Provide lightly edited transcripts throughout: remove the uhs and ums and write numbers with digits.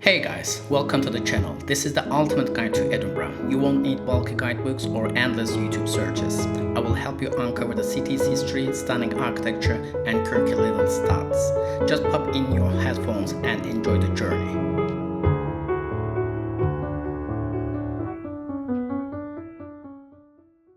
Hey guys, welcome to the channel. This is the ultimate guide to Edinburgh. You won't need bulky guidebooks or endless YouTube searches. I will help you uncover the city's history, stunning architecture, and quirky little studs. Just pop in your headphones and enjoy the journey.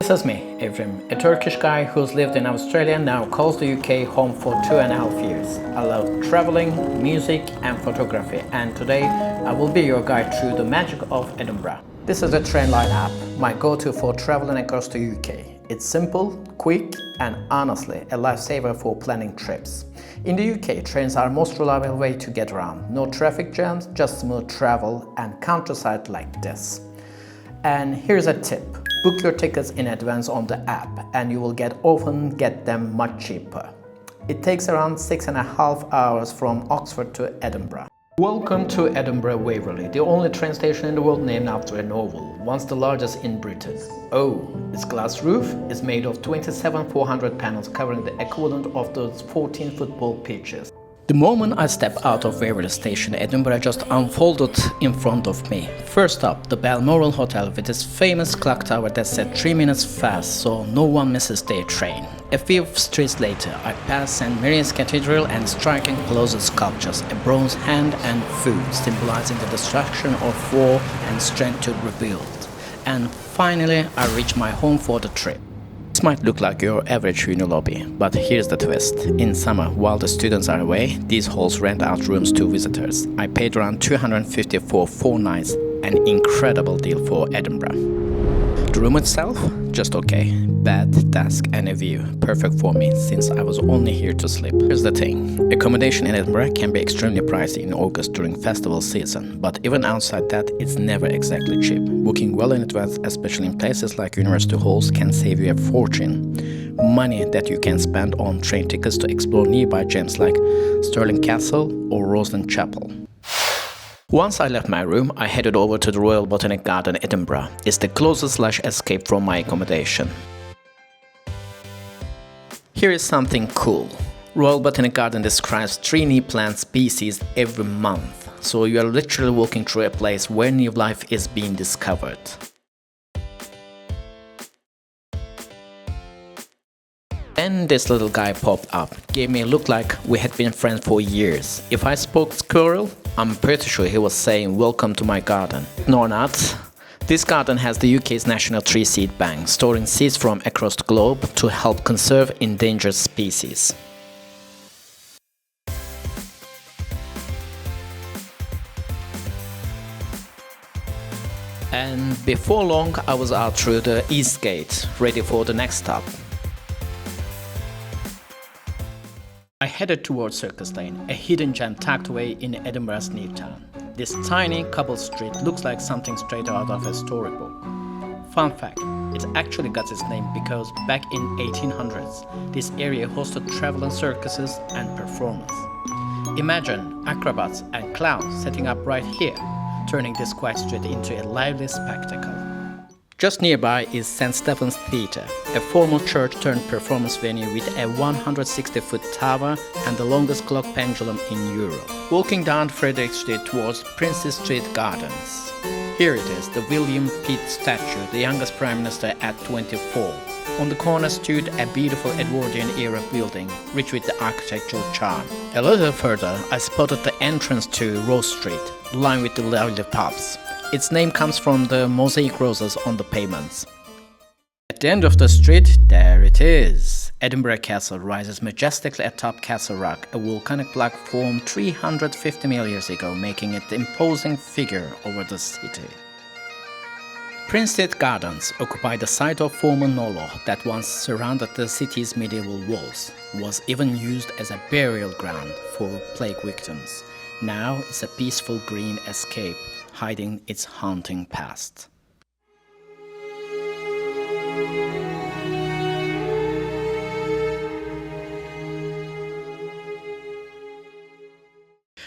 This is me, Evrim, a Turkish guy who's lived in Australia and now calls the UK home for 2.5 years. I love traveling, music and photography, and today I will be your guide through the magic of Edinburgh. This is the Trainline app, my go-to for traveling across the UK. It's simple, quick and honestly a lifesaver for planning trips. In the UK, trains are the most reliable way to get around. No traffic jams, just smooth travel and countryside like this. And here's a tip. Book your tickets in advance on the app and you will often get them much cheaper. It takes around 6.5 hours from Oxford to Edinburgh. Welcome to Edinburgh Waverley, the only train station in the world named after a novel, once the largest in Britain. Oh, its glass roof is made of 27,400 panels covering the equivalent of those 14 football pitches. The moment I stepped out of Waverley Station, Edinburgh just unfolded in front of me. First up, the Balmoral Hotel with its famous clock tower that's set 3 minutes fast so no one misses their train. A few streets later, I passed St. Mary's Cathedral and striking closed sculptures, a bronze hand and foot symbolizing the destruction of war and strength to rebuild. And finally, I reached my home for the trip. This might look like your average uni lobby, but here's the twist. In summer, while the students are away, these halls rent out rooms to visitors. I paid around $250 for 4 nights, an incredible deal for Edinburgh. The room itself? Just okay. Bed, desk and a view. Perfect for me, since I was only here to sleep. Here's the thing. Accommodation in Edinburgh can be extremely pricey in August during festival season, but even outside that, it's never exactly cheap. Booking well in advance, especially in places like university halls, can save you a fortune. Money that you can spend on train tickets to explore nearby gems like Stirling Castle or Roslin Chapel. Once I left my room, I headed over to the Royal Botanic Garden Edinburgh. It's the closest lush escape from my accommodation. Here is something cool. Royal Botanic Garden describes 3 new plant species every month, so you are literally walking through a place where new life is being discovered. Then this little guy popped up, gave me a look like we had been friends for years. If I spoke squirrel, I'm pretty sure he was saying welcome to my garden. No, not. This garden has the UK's national tree seed bank, storing seeds from across the globe to help conserve endangered species. And before long, I was out through the East Gate, ready for the next stop. I headed towards Circus Lane, a hidden gem tucked away in Edinburgh's new town. This tiny cobbled street looks like something straight out of a storybook. Fun fact, it actually got its name because back in 1800s, this area hosted traveling circuses and performers. Imagine acrobats and clowns setting up right here, turning this quiet street into a lively spectacle. Just nearby is St. Stephen's Theatre, a formal church-turned-performance venue with a 160-foot tower and the longest clock pendulum in Europe. Walking down Frederick Street towards Princes Street Gardens. Here it is, the William Pitt statue, the youngest Prime Minister at 24. On the corner stood a beautiful Edwardian-era building, rich with the architectural charm. A little further, I spotted the entrance to Rose Street, lined with the lively pubs. Its name comes from the mosaic roses on the pavements. At the end of the street, there it is. Edinburgh Castle rises majestically atop Castle Rock, a volcanic block formed 350 million years ago, making it the imposing figure over the city. Prince Street Gardens occupy the site of former Nolo that once surrounded the city's medieval walls, was even used as a burial ground for plague victims. Now it's a peaceful green escape, hiding its haunting past.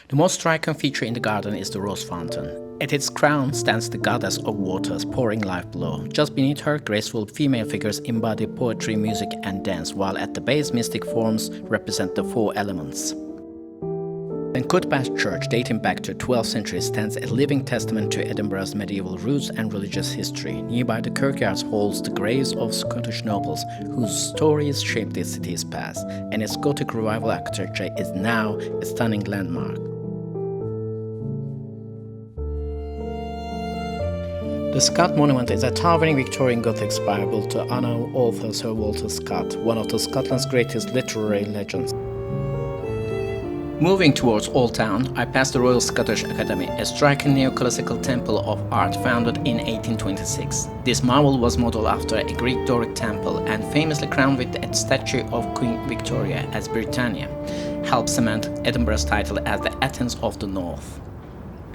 The most striking feature in the garden is the rose fountain. At its crown stands the goddess of waters, pouring life below. Just beneath her, graceful female figures embody poetry, music and dance, while at the base, mystic forms represent the 4 elements. The Cockburn Church, dating back to the 12th century, stands a living testament to Edinburgh's medieval roots and religious history. Nearby the kirkyard holds the graves of Scottish nobles whose stories shaped the city's past, and its Gothic revival architecture is now a stunning landmark. The Scott Monument is a towering Victorian Gothic spire built to honor author Sir Walter Scott, one of Scotland's greatest literary legends. Moving towards Old Town, I passed the Royal Scottish Academy, a striking neoclassical temple of art founded in 1826. This marvel was modeled after a Greek Doric temple and famously crowned with a statue of Queen Victoria, as Britannia helped cement Edinburgh's title as the Athens of the North.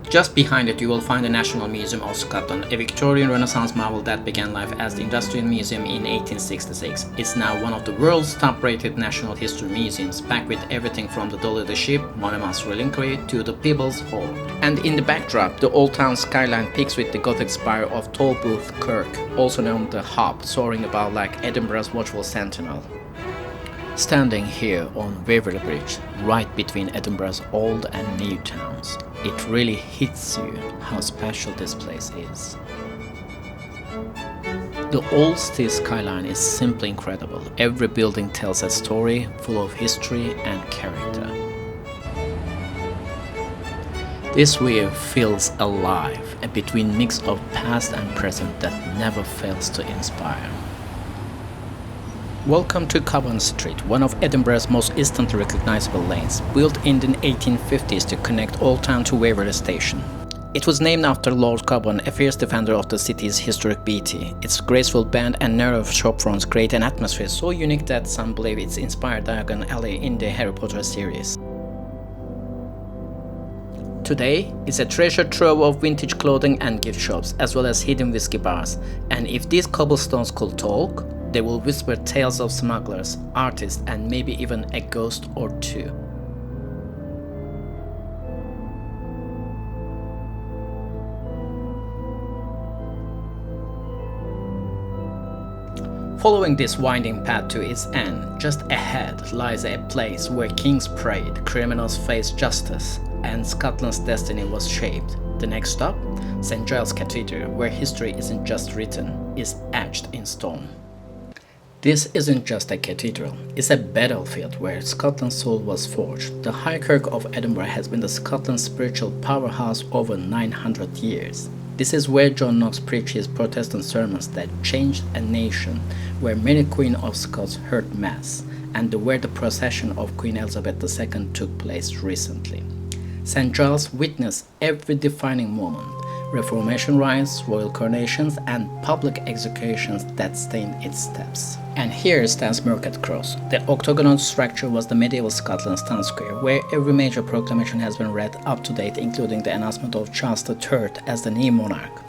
Just behind it you will find the National Museum of Scotland, a Victorian Renaissance marvel that began life as the Industrial Museum in 1866. It's now one of the world's top-rated national history museums, packed with everything from the Dolly the Ship, Monmouth's Reliquary, to the Peebles Hall. And in the backdrop, the Old Town skyline peaks with the Gothic spire of Tolbooth Kirk, also known the Hop, soaring above like Edinburgh's watchful sentinel. Standing here on Waverley Bridge, right between Edinburgh's old and new towns, it really hits you how special this place is. The old steel skyline is simply incredible. Every building tells a story full of history and character. This view feels alive, a between mix of past and present that never fails to inspire. Welcome to Cockburn Street, one of Edinburgh's most instantly recognizable lanes, built in the 1850s to connect Old Town to Waverley Station. It was named after Lord Cockburn, a fierce defender of the city's historic beauty. Its graceful bend and narrow shopfronts create an atmosphere so unique that some believe it's inspired Diagon Alley in the Harry Potter series. Today, it's a treasure trove of vintage clothing and gift shops, as well as hidden whiskey bars. And if these cobblestones could talk, they will whisper tales of smugglers, artists, and maybe even a ghost or two. Following this winding path to its end, just ahead lies a place where kings prayed, criminals faced justice, and Scotland's destiny was shaped. The next stop, St. Giles Cathedral, where history isn't just written, it's etched in stone. This isn't just a cathedral, it's a battlefield where Scotland's soul was forged. The High Kirk of Edinburgh has been the Scotland's spiritual powerhouse over 900 years. This is where John Knox preached his Protestant sermons that changed a nation, where Mary Queen of Scots heard Mass, and where the procession of Queen Elizabeth II took place recently. St. Giles witnessed every defining moment, Reformation rites, royal coronations, and public executions that stained its steps. And here stands Mercat Cross. The octagonal structure was the medieval Scotland's town square, where every major proclamation has been read up to date, including the announcement of Charles III as the new monarch.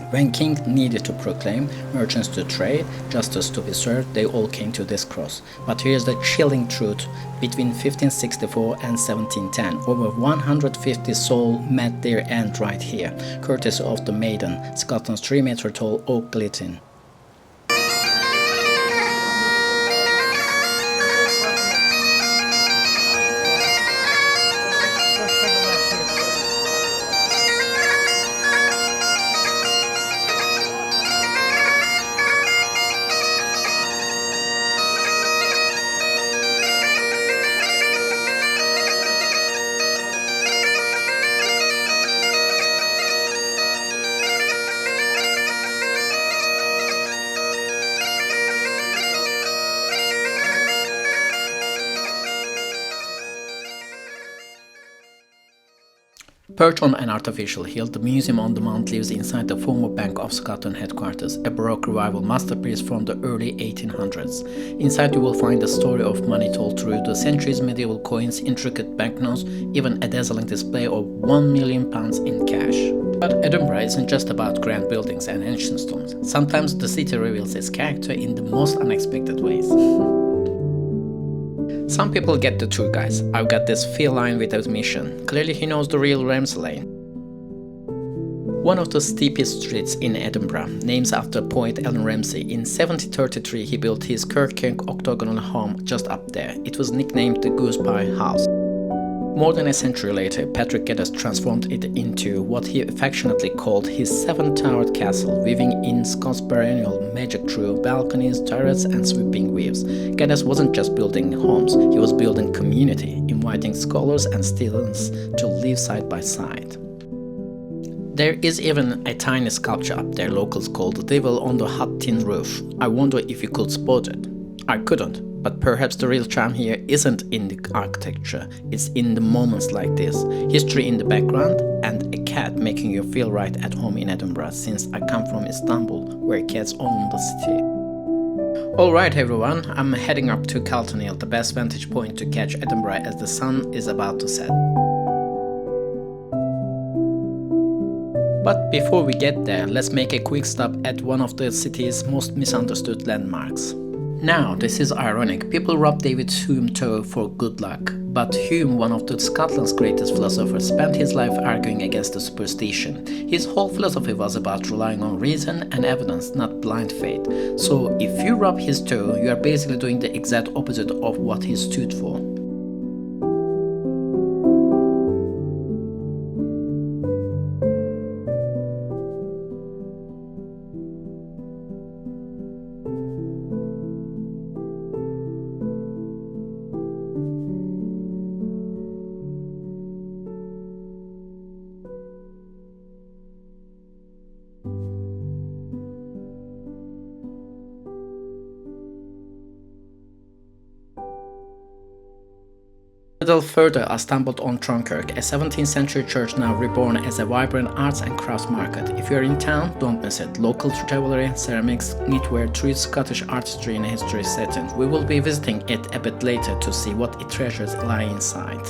When king needed to proclaim, merchants to trade, justice to be served, they all came to this cross. But here's the chilling truth. Between 1564 and 1710, over 150 souls met their end right here, courtesy of the Maiden, Scotland's 3-meter tall oak guillotine. Perched on an artificial hill, the Museum on the Mount lives inside the former Bank of Scotland headquarters, a Baroque revival masterpiece from the early 1800s. Inside you will find the story of money told through the centuries, medieval coins, intricate banknotes, even a dazzling display of £1 million in cash. But Edinburgh isn't just about grand buildings and ancient stones. Sometimes the city reveals its character in the most unexpected ways. Some people get the tour guys. I've got this feline with a mission. Clearly he knows the real Ramsey Lane. One of the steepest streets in Edinburgh, named after poet Allan Ramsay. In 1733 he built his Kirk octagonal home just up there. It was nicknamed the Goose Pie House. More than a century later, Patrick Geddes transformed it into what he affectionately called his seven-towered castle, weaving in Scots perennial magic through balconies, turrets and sweeping waves. Geddes wasn't just building homes, he was building community, inviting scholars and students to live side by side. There is even a tiny sculpture up there locals call the Devil on the Hot Tin Roof. I wonder if you could spot it. I couldn't. But perhaps the real charm here isn't in the architecture, it's in the moments like this. History in the background and a cat making you feel right at home in Edinburgh, since I come from Istanbul, where cats own the city. Alright everyone, I'm heading up to Calton Hill, the best vantage point to catch Edinburgh as the sun is about to set. But before we get there, let's make a quick stop at one of the city's most misunderstood landmarks. Now, this is ironic. People rob David Hume too for good luck. But Hume, one of Scotland's greatest philosophers, spent his life arguing against the superstition. His whole philosophy was about relying on reason and evidence, not blind faith. So, if you rob his toe, you are basically doing the exact opposite of what he stood for. A little further, I stumbled on Tronkirk, a 17th century church now reborn as a vibrant arts and crafts market. If you're in town, don't miss it. Local jewelry, ceramics, knitwear, true Scottish artistry in a history setting. We will be visiting it a bit later to see what its treasures lie inside.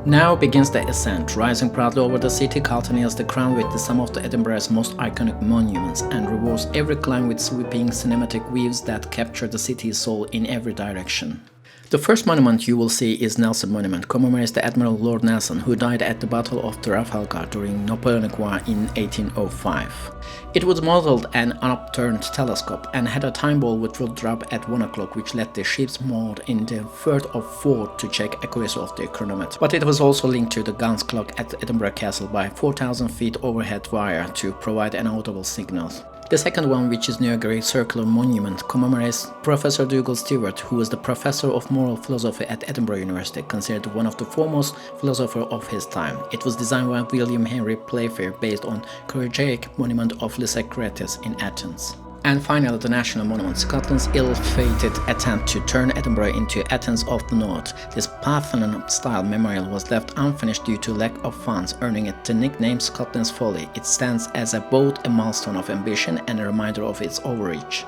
Now begins the ascent. Rising proudly over the city, Calton Hill is the crown with some of Edinburgh's most iconic monuments and rewards every climb with sweeping cinematic views that capture the city's soul in every direction. The first monument you will see is Nelson Monument, commemorates the Admiral Lord Nelson, who died at the Battle of Trafalgar during Napoleonic War in 1805. It was modeled an upturned telescope and had a time ball which would drop at 1 o'clock, which let the ships moored in the Firth of Forth to check accuracy of the chronometer. But it was also linked to the guns clock at Edinburgh Castle by 4,000 feet overhead wire to provide an audible signal. The second one, which is near a great circular monument, commemorates Professor Dougal Stewart, who was the professor of moral philosophy at Edinburgh University, considered one of the foremost philosophers of his time. It was designed by William Henry Playfair based on Choreographic monument of Lysistratus in Athens. And finally, the national monument, Scotland's ill-fated attempt to turn Edinburgh into Athens of the North. This Parthenon-style memorial was left unfinished due to lack of funds, earning it the nickname Scotland's Folly. It stands as both a milestone of ambition and a reminder of its overreach.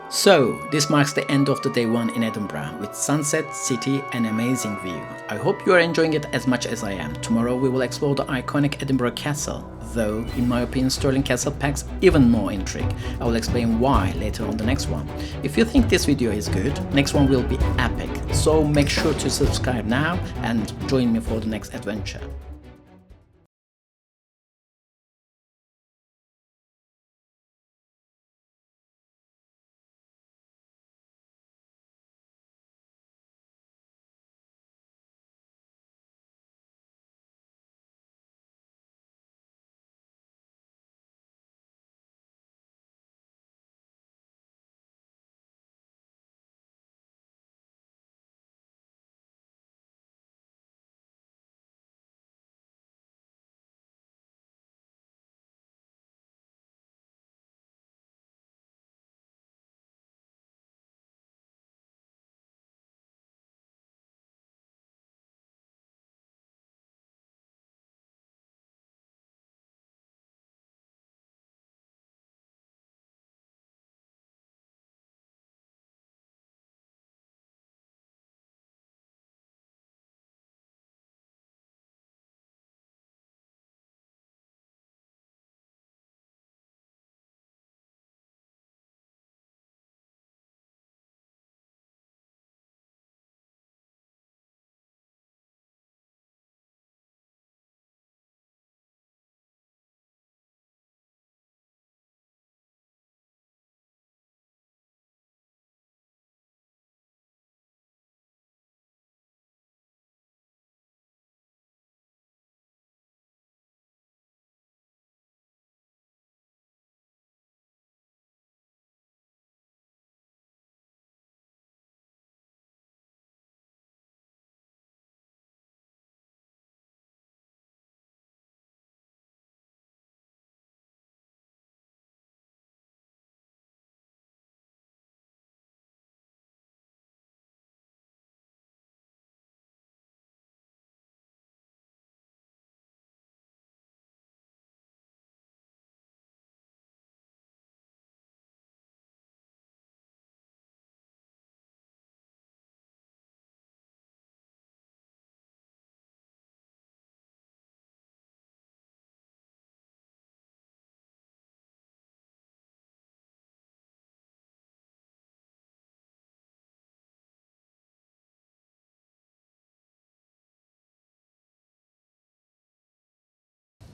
So, this marks the end of the day one in Edinburgh, with sunset, city and amazing view. I hope you are enjoying it as much as I am. Tomorrow we will explore the iconic Edinburgh Castle, though in my opinion Stirling Castle packs even more intrigue. I will explain why later on the next one. If you think this video is good, next one will be epic, so make sure to subscribe now and join me for the next adventure.